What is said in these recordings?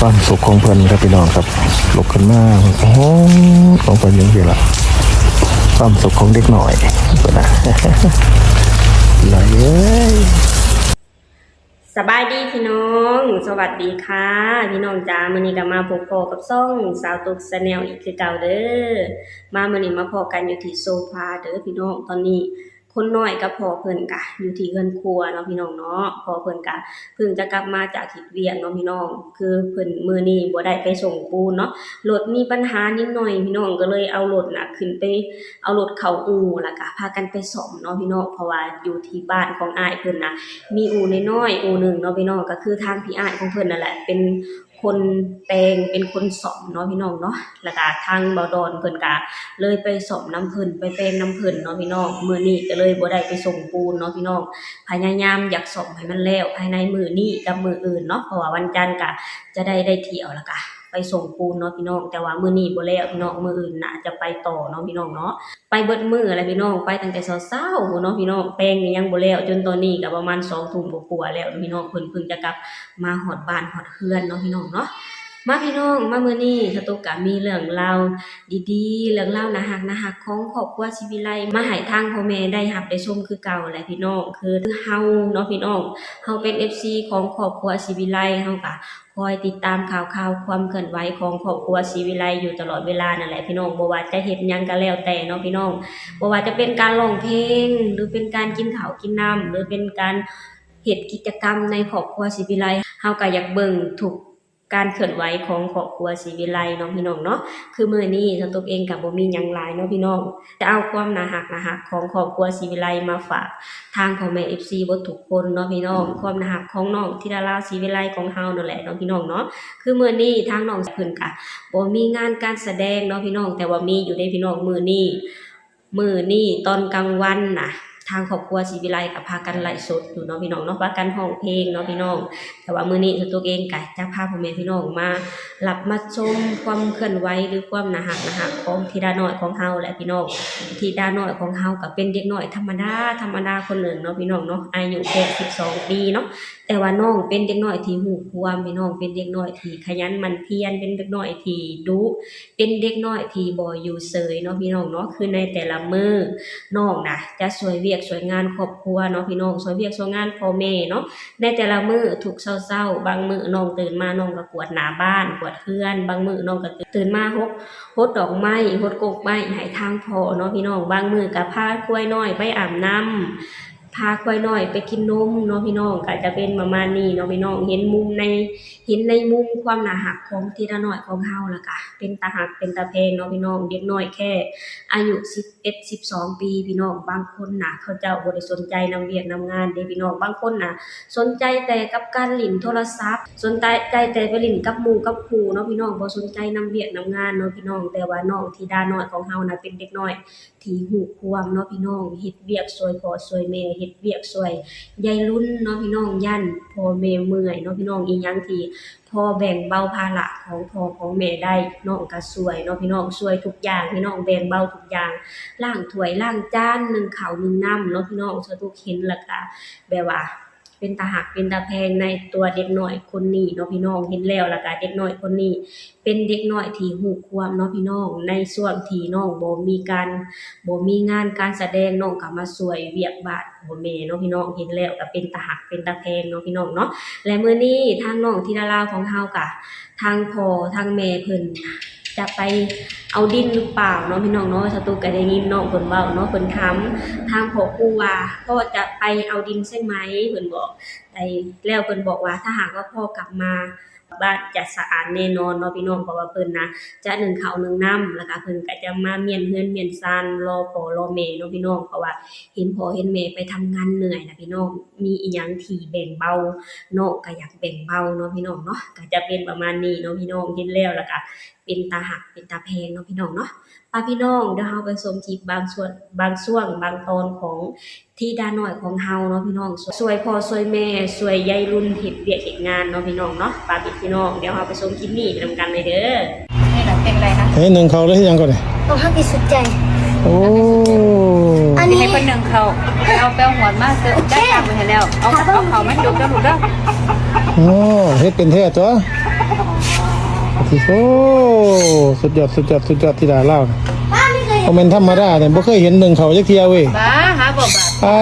ความสุขของเพิ่นครับพี่น้องครับลุกขึ้นมาโอ้ของเพิ่นยังสิล่ะความสุขของเด็กหน่อยเพิ่นน่ะไหลเอ้ยสบายดีพี่น้องสวัสดีค่ะพี่น้องจ้ามื้อนี้ก็มาพบกับซ่องสาวตุกชาแนลอีกคือเก่าเด้อมามื้อนี้มาพบกันอยู่ที่โซฟาเด้อพี่น้องตอนนี้คนน้อยกับพ่อเพิ่นก็อยู่ที่เรือนครัวเนาะพี่น้องเนาะพ่อเพิ่นก็เพิ่งจะกลับมาจากเฮ็ดเวียกเนาะพี่น้องคือเพิ่นมื้อนี้บ่ได้ไปส่งปูนเนาะรถมีปัญหานิดหน่อยพี่น้องก็เลยเอารถน่ะขึ้นไปเอารถเข้าอู่แล้วก็พากันไปซ่อมเนาะพี่น้องเพราะว่าอยู่ที่บ้านของอ้ายเพิ่นน่ะมีอู่น้อยๆอู่นึงเนาะพี่น้องก็คือทางพี่อ้ายของเพิ่นนั่นแหละเป็นคนแปลงเป็นคนซ่อมเนาะพี่น้องเนาะแล้วก็ทางบ่าวดอนเพิ่นก็เลยไปซ่อมน้ำเพิ่นไปแปลงน้ำเพิ่นเนาะพี่น้องมื้อนี้ก็เลยบ่ได้ไปส่งปูนเนาะพี่น้องพยายามอยากซ่อมให้มันแล้วภายในมื้อนี้กับมื้ออื่นเนาะเพราะว่าวันจันทร์ก็จะได้เที่ยวแล้วก็ไปส่งปูนเนาะพี่น้องแต่ว่ามื้อนี้บ่แล้วพี่น้องมื้ออื่นน่ะจะไปต่อเนาะพี่น้องเนาะไปเบิดมื้อแล้วพี่น้องไปตั้งแต่เช้าๆเนาะพี่น้องแปลงนี่ยังบ่แล้วจนตอนนี้ก็ประมาณ 2 ทุ่มกว่าๆแล้วพี่น้องเพิ่งจะกลับมาฮอดบ้านฮอดเรือนเนาะพี่น้องเนาะมาพี่น้องมามื้อนี้สตุกก็มีเรื่องราวดีๆเรื่องราวน่ารักๆของครอบครัวศิวิไลมาให้ทางพ่อแม่ได้รับได้ชมคือเก่าแหละพี่น้องคือเฮาเนาะพี่น้องเฮาเป็น FC ของครอบครัวศิวิไลเฮาก็คอยติดตามข่าวความเคลื่อนไหวของครอบครัวศิวิไลอยู่ตลอดเวลานั่นแหละพี่น้องบ่ว่าจะเฮ็ดหยังก็แล้วแต่เนาะพี่น้องบ่ว่าจะเป็นการร้องเพลงหรือเป็นการกินข้าวกินน้ำหรือเป็นการเฮ็ดกิจกรรมในครอบครัวศิวิไลเฮาก็อยากเบิ่งทุกการเคลื่อนไหวของครอบครัวศิวิไลเนาะพี่น้องเนาะคือมื้อนี้สตุกเองก็บ่มีหยังหลายเนาะพี่น้องจะเอาความน่ารักของครอบครัวศิวิไลมาฝากทางพ่อแม่ FC เบิดทุกคนเนาะพี่น้องความน่ารักของน้องธิดาราศิวิไลของเฮานั่นแหละเนาะพี่น้องเนาะคือมื้อนี้ทางน้องเพิ่นก็บ่มีงานการแสดงเนาะพี่น้องแต่ว่ามีอยู่ในพี่น้องมื้อนี้ตอนกลางวันน่ะทางครอบครัวศิวิไลก็พากันไลฟ์สดอยู่เนาะพี่น้องเนาะพากันร้องเพลงเนาะพี่น้องแต่ว่ามื้อนี้ตัวเองก็จะพาพ่อแม่พี่น้องมารับมาชมความเคลื่อนไหวหรือความน่ารักของธิดาน้อยของเฮาแหละพี่น้องธิดาน้อยของเฮาก็เป็นเด็กน้อยธรรมดาคนหนึ่งเนาะพี่น้องเนาะอายุแค่12 ปีเนาะแต่ว่าน้องเป็นเด็กน้อยที่ฮู้ความพี่น้องเป็นเด็กน้อยที่ขยันหมั่นเพียรเป็นเด็กน้อยที่ดุเป็นเด็กน้อยที่บ่อยู่เฉยเนาะพี่น้องเนาะคือในแต่ละมื้อน้องน่ะจะช่วยเวียกช่วยงานครอบครัวเนาะพี่น้องช่วยเวียกช่วยงานพ่อแม่เนาะในแต่ละมื้อทุกเช้าบางมื้อน้องตื่นมาน้องก็กวาดหน้าบ้านกวาดเรือนบางมื้อน้องก็ตื่นมาฮดดอกไม้ฮดกกไม้ให้ทางพ่อเนาะพี่น้องบางมื้อก็พาควายน้อยไปอาบน้ำพาควายน้อยไปกินนมเนาะพี่น้องก็จะเป็นประมาณนี้เนาะพี่น้องเห็นในมุมความน่ารักของธิดาน้อยของเฮาล่ะค่ะเป็นตาฮักเป็นตาแพงเนาะพี่น้องเด็กน้อยแค่อายุ11-12 ปีพี่น้องบางคนน่ะเขาเจ้าบ่ได้สนใจนำเวียกนำงานเด้พี่น้องบางคนน่ะสนใจแต่กับการเล่นโทรศัพท์สนใจแต่ไปเล่นกับหมู่กับครูเนาะพี่น้องบ่สนใจนำเวียกนำงานเนาะพี่น้องแต่ว่าน้องธิดาน้อยของเฮาน่ะเป็นเด็กน้อยที่ฮู้ความเนาะพี่น้องเฮ็ดเวียกช่วยพ่อช่วยแม่เฮ็ดเวียกช่วยยายรุ่นเนาะพี่น้องยันพ่อแม่เมื่อยเนาะพี่น้องอีหยังที่พอแบ่งเบาภาระของพ่อของแม่ได้น้องก็ช่วยเนาะพี่น้องช่วยทุกอย่างพี่น้องแบ่งเบาทุกอย่างล้างถ้วยล้างจานนึ่งข้าวนึ่งน้ำเนาะพี่น้องช่วยทุกเห็นแล้วก็แบบว่าเป็นตาฮักเป็นตาแพงในตัวเด็กน้อยคนนี้เนาะพี่น้องเห็นแล้วแล้วก็เด็กน้อยคนนี้เป็นเด็กน้อยที่ฮู้ความเนาะพี่น้องในช่วงที่น้องบ่มีงานการแสดงน้องก็มาช่วยเวียกบ้านพ่อแม่เนาะพี่น้องเห็นแล้วก็เป็นตาฮักเป็นตาแพงเนาะพี่น้องเนาะและมื้อนี้ทางน้องธิดาราของเฮาก็ทางพ่อทางแม่เพิ่นจะไปเอาดินหรือเปล่าเนาะพี่น้องเนาะสตุกก็ได้ยินน้องเพิ่นเว้าเนาะเพิ่นถามทางพ่อปู่ว่าพ่อจะไปเอาดินใช่ไหมเพิ่นบอกแล้วเพิ่นบอกว่าถ้าหากว่าพ่อกลับมาบ้านจะสะอาดแน่นอนเนาะพี่น้องเพราะว่าเพิ่นนะจะนึ่งข้าวนึ่งน้ำแล้วก็เพิ่นก็จะมาเมียนเฮือนเมียนซานรอพ่อรอแม่เนาะพี่น้องเพราะว่าเห็นพ่อเห็นแม่ไปทำงานเหนื่อยนะพี่น้องมีอีหยังที่แบ่งเบาน้องก็อยากแบ่งเบาเนาะพี่น้องเนาะก็จะเป็นประมาณนี้เนาะพี่น้องเห็นแล้วก็เป็นตาฮักเป็นตาแพงเนาะพี่น้องเนาะพี่น้องเดี๋ยวเฮาไปชมคลิปบางช่วงบางตอนของธิดาน้อยของเฮาเนาะพี่น้องช่วยพ่อช่วยแม่ช่วยยายรุ่นเฮ็ดเวียกเฮ็ดงานเนาะพี่น้องเนาะพี่น้องเดี๋ยวเฮาไปชมคลิปนี้นำกันเลยเด้อนี่ล่ะเป็นอะไรคะเฮ้ยหนึ่งเขาเลยยังก่อนเลยเอาฮักที่สุดใจโอ้อันนี้ให้เพิ่นนึ่งเขาเอาแป้งหวานมาเสิร์ฟได้ทำไปให้แล้วเอาเขามันจุกแล้วลูกเด้อโอ้เฮ็ดเป็นแท้ตัว โอ้สุดยอดที่ดาเล่านะ ป้าไม่เคย คอมเมนต์ธรรมดาเนี่ยบ่เคยเห็นหนึ่งเขาจักเทียเว้ย บ้าหาบ่บา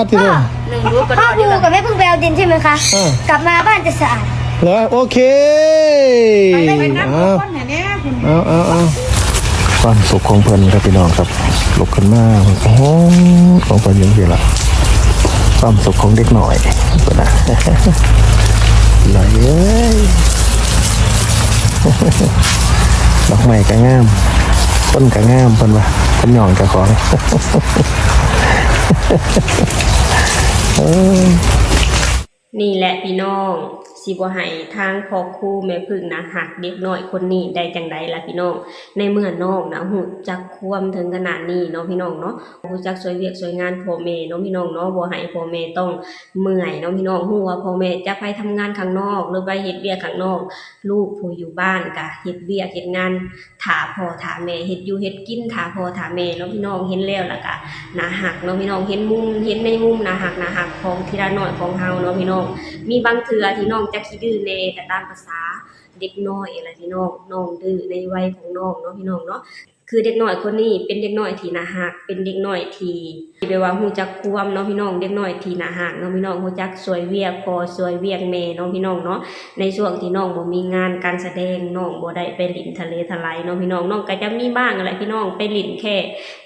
ท ที่เด้อ หนึ่งรู้กระ พ่อ โดด พู อยู่ กับแม่เพิ่งไปเอาดินใช่ไหมคะ อ่าก ลับมาบ้านจะสะอาด เหรอโอเคเอาความสุขของเพิ่นครับพี่น้องครับลุกขึ้นมาโอ้ของเพิ่นยังสิล่ะความสุขของเด็กหน่อยเพิ่นน่ะไหลเอ้ยดอกไม้ก็งามต้นก็งามเพิ่นว่าเพิ่นหย่องเจ้าของนี่แหละพี่น้องสิบ่ให้ทางพ่อครูแม่พึ่งนะหักเด็กน้อยคนนี้ได้จังใดล่ะพี่น้องในเมื่อน้องนะฮู้จักความถึงขนาดนี้เนาะพี่น้องเนาะฮู้จักช่วยเวียกช่วยงานพ่อแม่เนาะพี่น้องเนาะบ่ให้พ่อแม่ต้องเมื่อยเนาะพี่น้องฮู้ว่าพ่อแม่จะไปทำงานข้างนอกหรือไปเฮ็ดเวียกข้างนอกลูกผู้อยู่บ้านก็เฮ็ดเวียกเฮ็ดงานท่าพ่อท่าแม่เฮ็ดอยู่เฮ็ดกินท่าพ่อท่าแม่เนาะพี่น้องเห็นแล้วล่ะก็น่าฮักเนาะพี่น้องเห็นในมุมน่าฮักของทีละน้อยของเฮาเนาะพี่น้องมีบางเทื่อที่น้องจะขี้ดื้อแน่ก็ตามภาษาเด็กน้อยอะไรพี่น้องดื้อในวัยของน้องเนาะพี่น้องเนาะคือเด็กน้อยคนนี้เป็นเด็กน้อยที่น่าฮักเป็นเด็กน้อยที่แบบว่าฮู้จักความเนาะพี่น้องเด็กน้อยที่น่าฮักเนาะพี่น้องฮู้จักช่วยเวียกพ่อช่วยเวียกแม่เนาะพี่น้องเนาะในช่วงที่น้องบ่มีงานการแสดงน้องบ่ได้ไปเล่นทะเลทลายเนาะพี่น้องก็จะมีบ้างอะไรพี่น้องไปเล่นแค่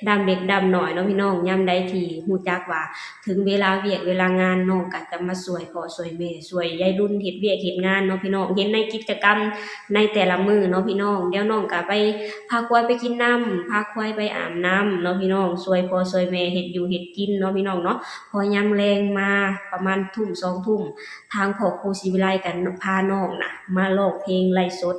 ดำเล็กดำน้อยเนาะพี่น้องยามใดที่ฮู้จักว่าถึงเวลาเวียกเวลางานน้องก็จะมาช่วยพ่อช่วยแม่ช่วยยายรุ่นเฮ็ดเวียกเฮ็ดงานเนาะพี่น้องเห็นในกิจกรรมในแต่ละมื้อเนาะพี่น้องเดี๋ยวน้องก็ไปพาควายไปกินน้ำพาควายไปอาบน้ำเนาะพี่น้องช่วยพ่อช่วยแม่เฮ็ดอยู่เฮ็ดกินเนาะพี่น้องเนาะพอยามแลงมาประมาณทุ่ม2 ทุ่มทางพ่อครูศรีวิไลกันพาน้องน่ะมาร้องเพลงไลฟ์สด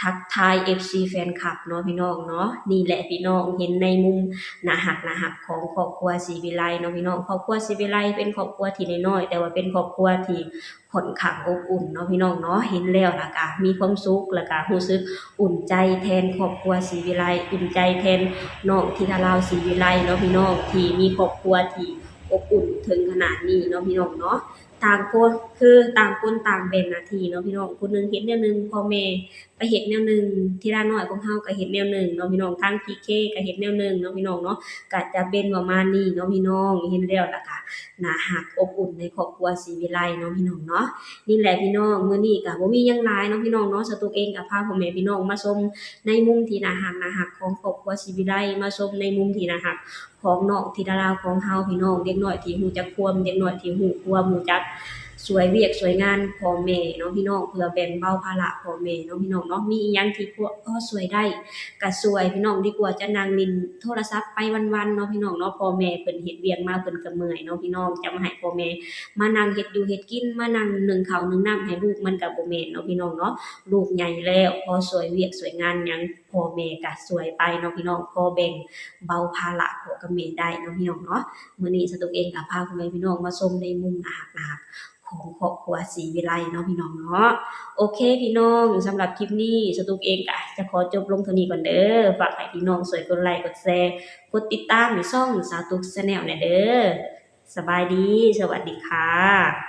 ทักทาย FC แฟนคลับเนาะพี่น้องเนาะนี่แหละพี่น้องเห็นในมุมน่าฮักของครอบครัวศรีวิไลเนาะพี่น้องครอบครัวศรีวิไลเป็นครอบครัวที่น้อยๆแต่ว่าเป็นครอบครัวที่ค่อนข้างอบอุ่นเนาะพี่น้องเนาะเห็นแล้วล่ะก็มีความสุขแล้วก็รู้สึกอุ่นใจแทนครอบครัวศรีวิไลอุ่นใจแทนน้องธิดาลาวศรีวิไลเนาะพี่น้องที่มีครอบครัวที่อบอุ่นถึงขนาดนี้เนาะพี่น้องเนาะต่างคนต่างคนต่างแบ่งหน้าที่เนาะพี่น้องคนนึงเฮ็ดแนวนึงพ่อแม่ไปเฮ็ดแนวนึงธิดาน้อยของเฮาก็เฮ็ดแนวนึงเนาะพี่น้องทาง PK ก็เฮ็ดแนวนึงเนาะพี่น้องเนาะก็จะเป็นประมาณนี้เนาะพี่น้องเห็นแล้วล่ะก็น่าฮักอบอุ่นในครอบครัวศรีวิไลเนาะพี่น้องเนาะนี่แหละพี่น้องมื้อนี้ก็บ่มีหยังหลายเนาะพี่น้องเนาะสตุกเองก็พาพ่อแม่พี่น้องมาชมในมุมที่น่าฮักของครอบครัวศรีวิไลมาชมในมุมที่น่าฮักของน้องธิดาลาวของเฮาพี่น้องเด็กน้อยที่ฮู้จักความเด็กน้อยที่ฮู้ความรู้จักช่วยเวียกช่วยงานพ่อแม่เนาะพี่น้องเพื่อแบ่งเบาภาระพ่อแม่เนาะพี่น้องเนาะมีอิหยังที่พอช่วยได้ก็ช่วยพี่น้องดีกว่าจะนั่งเล่นโทรศัพท์ไปวันๆเนาะพี่น้องเนาะพ่อแม่เพิ่นเฮ็ดเวียกมาเพิ่นก็เมื่อยเนาะพี่น้องจะมาให้พ่อแม่มานั่งเฮ็ดอยู่เฮ็ดกินมานั่งนึ่งข้าวนึ่งน้ำให้ลูกมันก็บ่แม่นเนาะพี่น้องเนาะลูกใหญ่แล้วพอช่วยเวียกช่วยงานหยังพ่อแม่ก็ช่วยไปเนาะพี่น้องพอแบ่งเบาภาระพ่อกับแม่ได้เนาะพี่น้องเนาะมื้อนี้สตุกเองก็พาพ่อแม่พี่น้องมาชมในมุมน่าฮักของครอบครัวศรีวิไลเนาะพี่น้องเนาะโอเคพี่น้องสำหรับคลิปนี้สตุกเองก็จะขอจบลงเท่านี้ก่อนเด้อฝากให้พี่น้องช่วยกดไลค์กดแชร์กดติดตามในช่องสาวตุก Channel เนี่ยเด้อสบายดีสวัสดีค่ะ